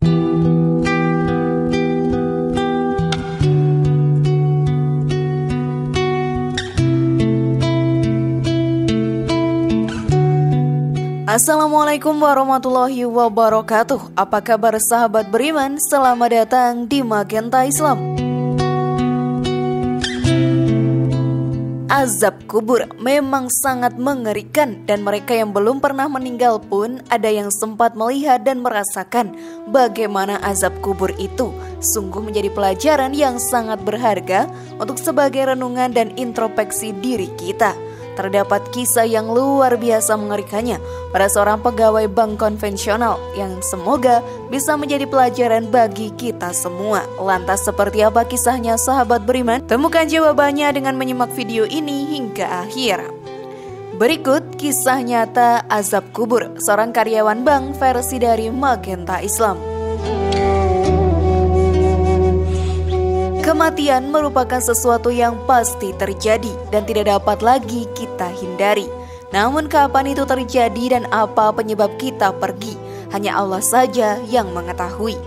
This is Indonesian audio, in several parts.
Assalamualaikum warahmatullahi wabarakatuh. Apa kabar sahabat beriman? Selamat datang di Magenta Islam. Azab kubur memang sangat mengerikan, dan mereka yang belum pernah meninggal pun ada yang sempat melihat dan merasakan bagaimana azab kubur itu. Sungguh menjadi pelajaran yang sangat berharga untuk sebagai renungan dan introspeksi diri kita. Terdapat kisah yang luar biasa mengerikannya pada seorang pegawai bank konvensional yang semoga bisa menjadi pelajaran bagi kita semua. Lantas seperti apa kisahnya sahabat beriman? Temukan jawabannya dengan menyimak video ini hingga akhir. Berikut kisah nyata azab kubur seorang karyawan bank versi dari Magenta Islam. Kematian merupakan sesuatu yang pasti terjadi dan tidak dapat lagi kita hindari. Namun kapan itu terjadi dan apa penyebab kita pergi, hanya Allah saja yang mengetahui.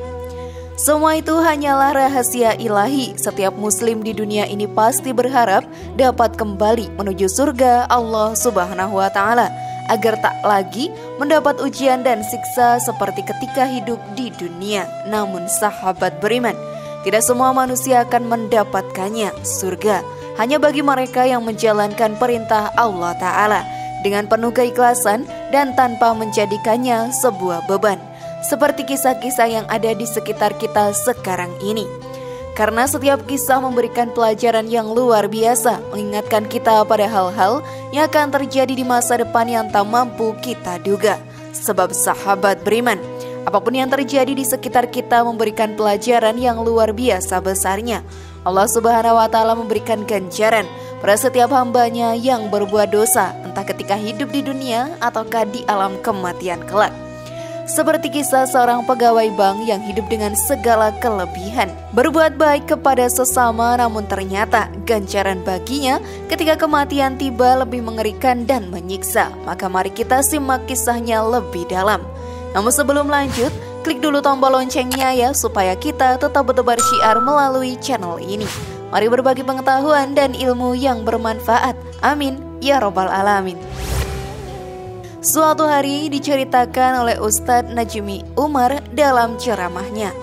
Semua itu hanyalah rahasia ilahi. Setiap muslim di dunia ini pasti berharap dapat kembali menuju surga Allah Subhanahu wa Ta'ala, agar tak lagi mendapat ujian dan siksa seperti ketika hidup di dunia. Namun sahabat beriman, tidak semua manusia akan mendapatkannya. Surga hanya bagi mereka yang menjalankan perintah Allah Ta'ala dengan penuh keikhlasan dan tanpa menjadikannya sebuah beban, seperti kisah-kisah yang ada di sekitar kita sekarang ini. Karena setiap kisah memberikan pelajaran yang luar biasa, mengingatkan kita pada hal-hal yang akan terjadi di masa depan yang tak mampu kita duga. Sebab sahabat beriman, apapun yang terjadi di sekitar kita memberikan pelajaran yang luar biasa besarnya. Allah Subhanahu wa Ta'ala memberikan ganjaran pada setiap hambanya yang berbuat dosa, entah ketika hidup di dunia ataukah di alam kematian kelak. Seperti kisah seorang pegawai bank yang hidup dengan segala kelebihan, berbuat baik kepada sesama, namun ternyata ganjaran baginya ketika kematian tiba lebih mengerikan dan menyiksa. Maka mari kita simak kisahnya lebih dalam. Namun sebelum lanjut, klik dulu tombol loncengnya ya, supaya kita tetap bertebar syiar melalui channel ini. Mari berbagi pengetahuan dan ilmu yang bermanfaat. Amin ya robbal alamin. Suatu hari diceritakan oleh Ustadz Najmi Umar dalam ceramahnya,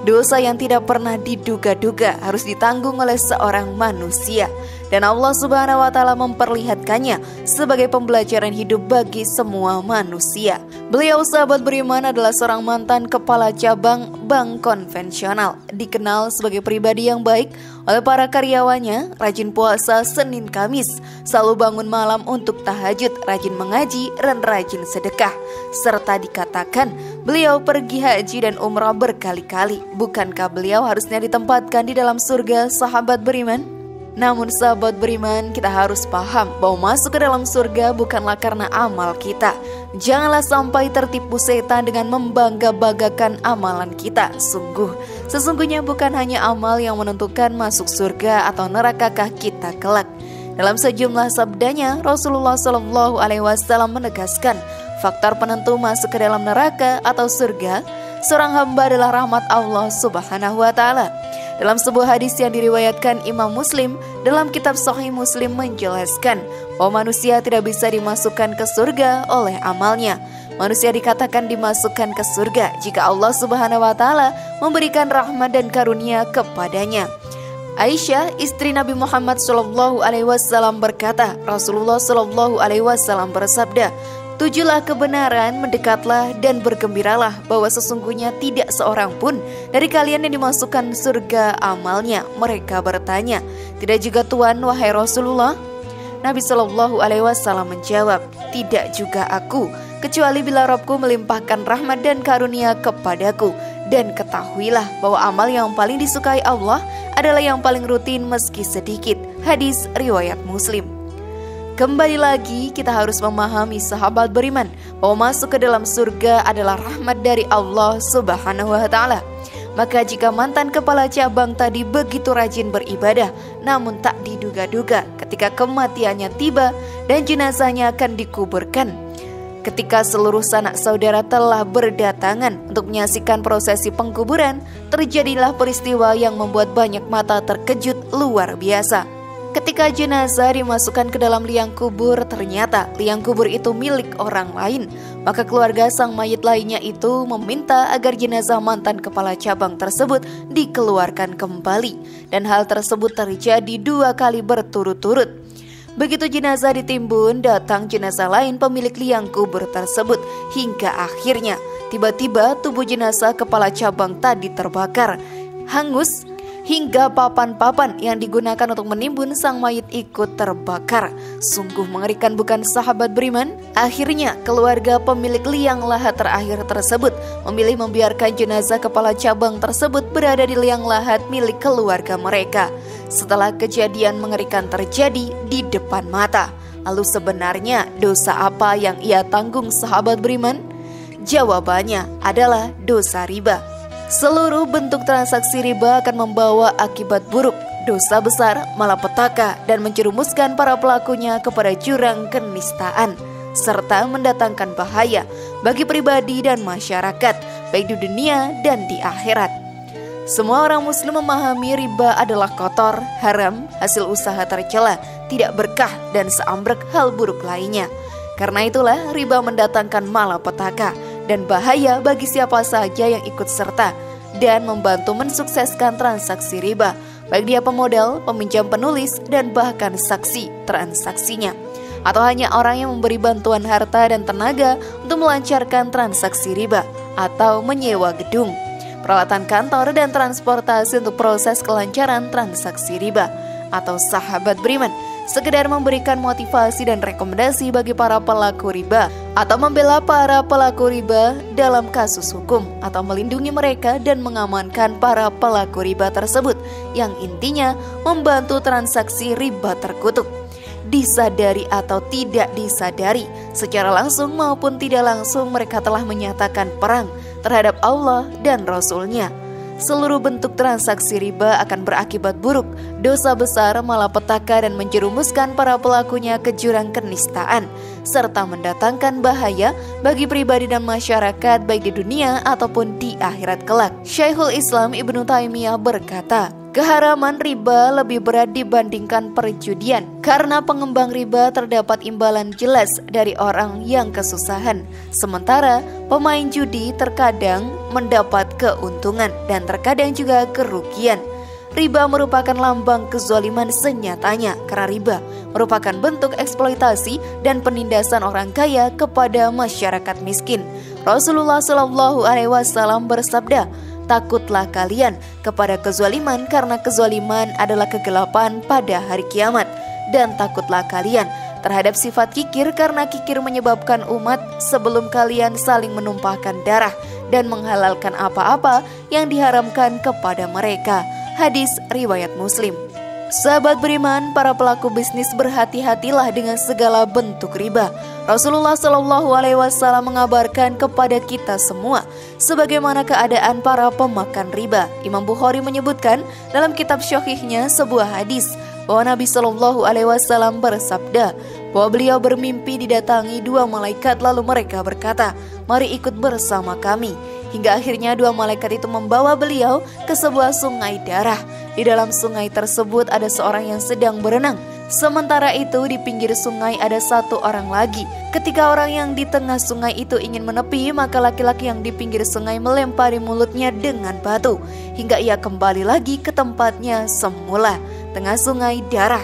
dosa yang tidak pernah diduga-duga harus ditanggung oleh seorang manusia, dan Allah Subhanahu wa Ta'ala memperlihatkannya sebagai pembelajaran hidup bagi semua manusia. Beliau sahabat beriman adalah seorang mantan kepala cabang bank konvensional, dikenal sebagai pribadi yang baik oleh para karyawannya, rajin puasa Senin Kamis, selalu bangun malam untuk tahajud, rajin mengaji, dan rajin sedekah. Serta dikatakan beliau pergi haji dan umrah berkali-kali. Bukankah beliau harusnya ditempatkan di dalam surga sahabat beriman? Namun sahabat beriman, kita harus paham bahwa masuk ke dalam surga bukanlah karena amal kita. Janganlah sampai tertipu setan dengan membangga-banggakan amalan kita. Sesungguhnya bukan hanya amal yang menentukan masuk surga atau nerakakah kita kelak. Dalam sejumlah sabdanya, Rasulullah SAW menegaskan faktor penentu masuk ke dalam neraka atau surga seorang hamba adalah rahmat Allah Subhanahu wa Ta'ala. Dalam sebuah hadis yang diriwayatkan Imam Muslim, dalam kitab Sahih Muslim menjelaskan bahwa manusia tidak bisa dimasukkan ke surga oleh amalnya. Manusia dikatakan dimasukkan ke surga jika Allah Subhanahu wa Ta'ala memberikan rahmat dan karunia kepadanya. Aisyah, istri Nabi Muhammad SAW berkata, Rasulullah SAW bersabda, "Tujulah kebenaran, mendekatlah dan bergembiralah bahwa sesungguhnya tidak seorang pun dari kalian yang dimasukkan surga amalnya." Mereka bertanya, "Tidak juga Tuhan, wahai Rasulullah?" Nabi SAW menjawab, "Tidak juga aku, kecuali bila Rabbku melimpahkan rahmat dan karunia kepadaku. Dan ketahuilah bahwa amal yang paling disukai Allah adalah yang paling rutin meski sedikit." Hadis riwayat Muslim. Kembali lagi kita harus memahami sahabat beriman bahwa masuk ke dalam surga adalah rahmat dari Allah Subhanahu wa Ta'ala. Maka jika mantan kepala cabang tadi begitu rajin beribadah, namun tak diduga-duga ketika kematiannya tiba dan jenazahnya akan dikuburkan, Ketika seluruh sanak saudara telah berdatangan untuk menyaksikan prosesi pengkuburan, terjadilah peristiwa yang membuat banyak mata terkejut luar biasa. Ketika jenazah dimasukkan ke dalam liang kubur, ternyata liang kubur itu milik orang lain. Maka keluarga sang mayit lainnya itu meminta agar jenazah mantan kepala cabang tersebut dikeluarkan kembali. Dan hal tersebut terjadi 2 kali berturut-turut. Begitu jenazah ditimbun, datang jenazah lain pemilik liang kubur tersebut. Hingga akhirnya tiba-tiba tubuh jenazah kepala cabang tadi terbakar, hangus, hingga papan-papan yang digunakan untuk menimbun sang mayit ikut terbakar. Sungguh mengerikan, bukan sahabat beriman? Akhirnya keluarga pemilik liang lahat terakhir tersebut memilih membiarkan jenazah kepala cabang tersebut berada di liang lahat milik keluarga mereka. Setelah kejadian mengerikan terjadi di depan mata, lalu sebenarnya dosa apa yang ia tanggung sahabat beriman? Jawabannya adalah dosa riba. Seluruh bentuk transaksi riba akan membawa akibat buruk, dosa besar, malapetaka, dan menjerumuskan para pelakunya kepada jurang kenistaan, serta mendatangkan bahaya bagi pribadi dan masyarakat, baik di dunia dan di akhirat. Semua orang muslim memahami riba adalah kotor, haram, hasil usaha tercela, tidak berkah, dan seambrek hal buruk lainnya. Karena itulah riba mendatangkan malapetaka dan bahaya bagi siapa saja yang ikut serta dan membantu mensukseskan transaksi riba, baik dia pemodal, peminjam, penulis, dan bahkan saksi transaksinya, atau hanya orang yang memberi bantuan harta dan tenaga untuk melancarkan transaksi riba, atau menyewa gedung, peralatan kantor, dan transportasi untuk proses kelancaran transaksi riba. Atau sahabat beriman, sekedar memberikan motivasi dan rekomendasi bagi para pelaku riba, atau membela para pelaku riba dalam kasus hukum, atau melindungi mereka dan mengamankan para pelaku riba tersebut, yang intinya membantu transaksi riba terkutuk. Disadari atau tidak disadari, secara langsung maupun tidak langsung, mereka telah menyatakan perang terhadap Allah dan Rasul-Nya. Seluruh bentuk transaksi riba akan berakibat buruk, dosa besar, malapetaka, dan menjerumuskan para pelakunya ke jurang kenistaan, serta mendatangkan bahaya bagi pribadi dan masyarakat baik di dunia ataupun di akhirat kelak. Syekhul Islam Ibnu Taimiyah berkata, keharaman riba lebih berat dibandingkan perjudian, karena pengembang riba terdapat imbalan jelas dari orang yang kesusahan, sementara pemain judi terkadang mendapat keuntungan dan terkadang juga kerugian. Riba merupakan lambang kezaliman senyatanya, karena riba merupakan bentuk eksploitasi dan penindasan orang kaya kepada masyarakat miskin. Rasulullah SAW bersabda, takutlah kalian kepada kezaliman, karena kezaliman adalah kegelapan pada hari kiamat. Dan takutlah kalian terhadap sifat kikir, karena kikir menyebabkan umat sebelum kalian saling menumpahkan darah dan menghalalkan apa-apa yang diharamkan kepada mereka. Hadis riwayat Muslim. Sahabat beriman, para pelaku bisnis berhati-hatilah dengan segala bentuk riba. Rasulullah SAW mengabarkan kepada kita semua sebagaimana keadaan para pemakan riba. Imam Bukhari menyebutkan dalam kitab Syahihnya sebuah hadis bahwa Nabi SAW bersabda bahwa beliau bermimpi didatangi 2 malaikat, lalu mereka berkata, mari ikut bersama kami. Hingga akhirnya 2 malaikat itu membawa beliau ke sebuah sungai darah. Di dalam sungai tersebut ada seorang yang sedang berenang. Sementara itu di pinggir sungai ada 1 orang lagi. Ketika orang yang di tengah sungai itu ingin menepi, maka laki-laki yang di pinggir sungai melempari mulutnya dengan batu hingga ia kembali lagi ke tempatnya semula, tengah sungai darah.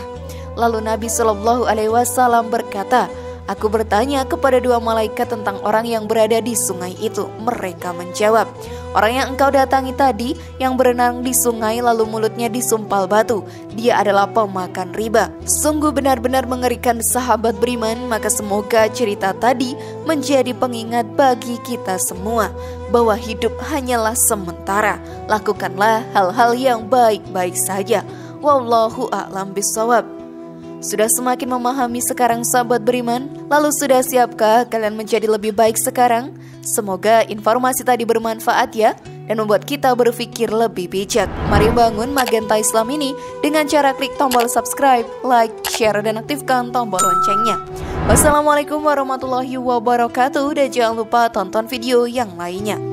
Lalu Nabi SAW berkata, aku bertanya kepada 2 malaikat tentang orang yang berada di sungai itu. Mereka menjawab, orang yang engkau datangi tadi yang berenang di sungai lalu mulutnya disumpal batu, dia adalah pemakan riba. Sungguh benar-benar mengerikan sahabat beriman. Maka semoga cerita tadi menjadi pengingat bagi kita semua bahwa hidup hanyalah sementara. Lakukanlah hal-hal yang baik-baik saja. Wallahu a'lam bishawab. Sudah semakin memahami sekarang sahabat beriman? Lalu sudah siapkah kalian menjadi lebih baik sekarang? Semoga informasi tadi bermanfaat ya, dan membuat kita berpikir lebih bijak. Mari bangun Magenta Islam ini dengan cara klik tombol subscribe, like, share, dan aktifkan tombol loncengnya. Wassalamualaikum warahmatullahi wabarakatuh, dan jangan lupa tonton video yang lainnya.